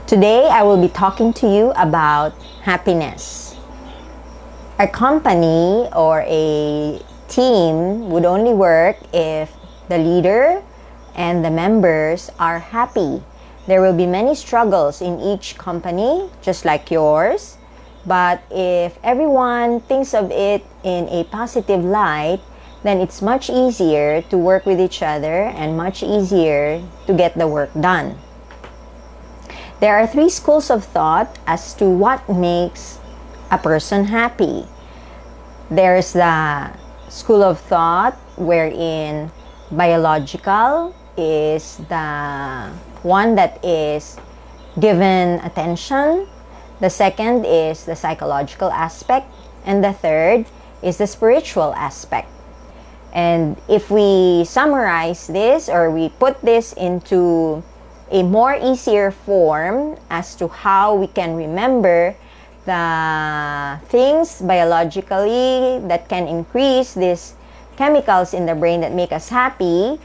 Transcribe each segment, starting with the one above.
Today, I will be talking to you about happiness. A company or a team would only work if the leader and the members are happy. There will be many struggles in each company, just like yours. But if everyone thinks of it in a positive light, then it's much easier to work with each other and much easier to get the work done. There are three schools of thought as to what makes a person happy. There's the school of thought wherein biological is the one that is given attention. The second is the psychological aspect. And the third is the spiritual aspect. And if we summarize this or we put this into a more easier form as to how we can remember the things biologically that can increase these chemicals in the brain that make us happy,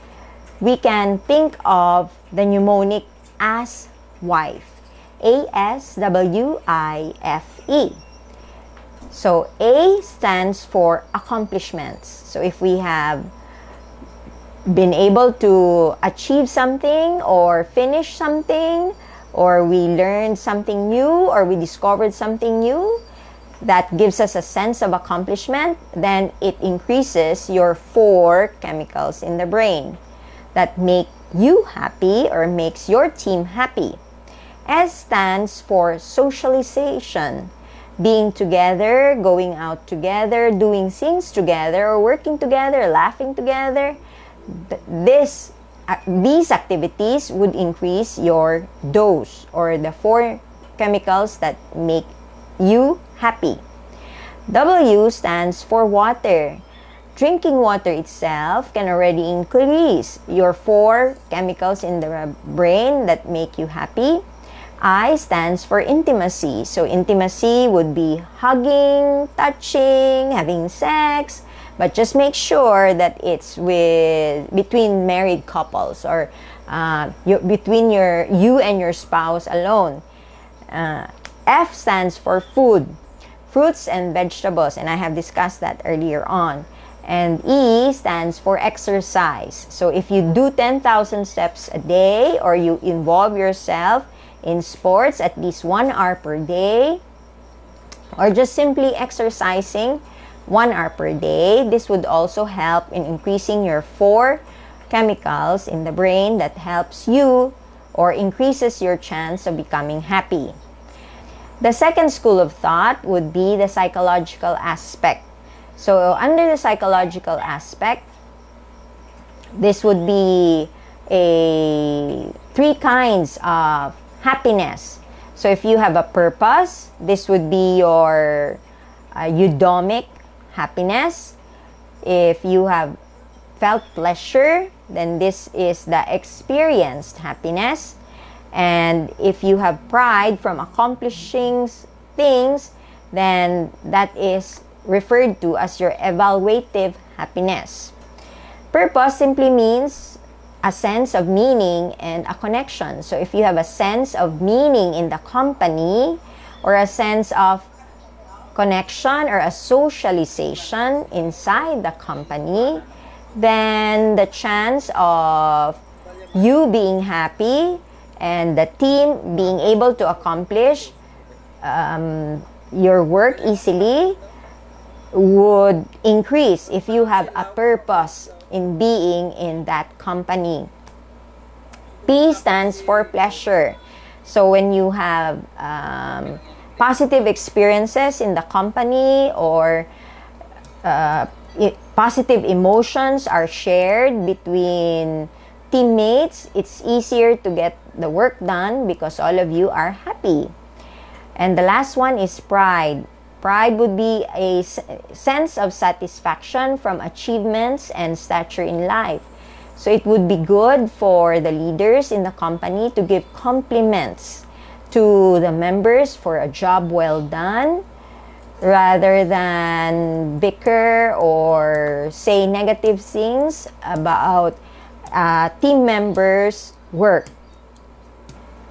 we can think of the mnemonic as wife. ASWIFE. So A stands for accomplishments. So if we have been able to achieve something or finish something, or we learned something new, or we discovered something new that gives us a sense of accomplishment, then it increases your 4 chemicals in the brain that make you happy or makes your team happy. S stands for socialization. Being together, going out together, doing things together, or working together, laughing together. These activities would increase your dose or the 4 chemicals that make you happy. W stands for water. Drinking water itself can already increase your 4 chemicals in the brain that make you happy. I stands for intimacy. So intimacy would be hugging, touching, having sex, but just make sure that it's between married couples or between you and your spouse alone. F stands for food, fruits and vegetables, and I have discussed that earlier on. And E stands for exercise. So if you do 10,000 steps a day or you involve yourself in sports at least 1 hour per day, or just simply exercising 1 hour per day, this would also help in increasing your 4 chemicals in the brain that helps you or increases your chance of becoming happy. The second school of thought would be the psychological aspect. So under the psychological aspect, this would be 3 kinds of happiness. So if you have a purpose, this would be your eudaimoc happiness. If you have felt pleasure, then this is the experienced happiness. And if you have pride from accomplishing things, then that is referred to as your evaluative happiness. Purpose simply means a sense of meaning and a connection. So if you have a sense of meaning in the company or a sense of connection or a socialization inside the company, then the chance of you being happy and the team being able to accomplish your work easily would increase if you have a purpose in being in that company. P stands for pleasure. So when you have positive experiences in the company or positive emotions are shared between teammates, it's easier to get the work done because all of you are happy. And the last one is pride. Pride would be a sense of satisfaction from achievements and stature in life. So it would be good for the leaders in the company to give compliments to the members for a job well done, rather than bicker or say negative things about team members' work.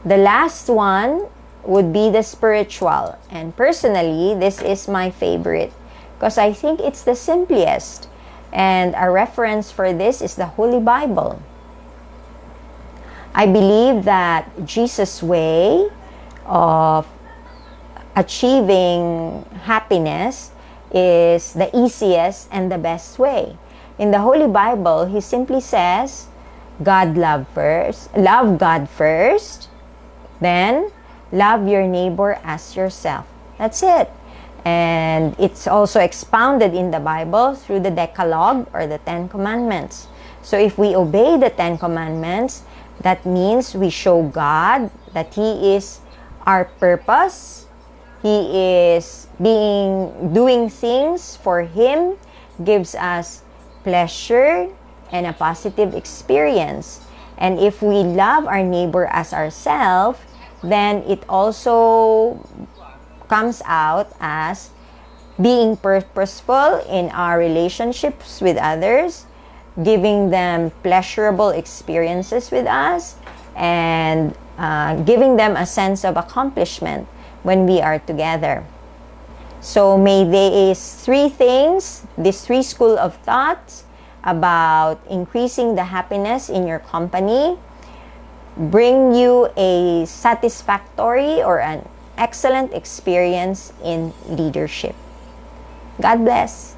The last one would be the spiritual. And personally, this is my favorite because I think it's the simplest. And a reference for this is the Holy Bible. I believe that Jesus' way of achieving happiness is the easiest and the best way. In the Holy Bible, he simply says, love God first, then love your neighbor as yourself. That's it. And it's also expounded in the Bible through the Decalogue or the Ten Commandments. So if we obey the Ten Commandments, that means we show God that He is our purpose. He is doing things for Him, gives us pleasure and a positive experience. And if we love our neighbor as ourselves, then it also comes out as being purposeful in our relationships with others, giving them pleasurable experiences with us, and giving them a sense of accomplishment when we are together. So may these three things, these three schools of thoughts about increasing the happiness in your company, bring you a satisfactory or an excellent experience in leadership. God bless.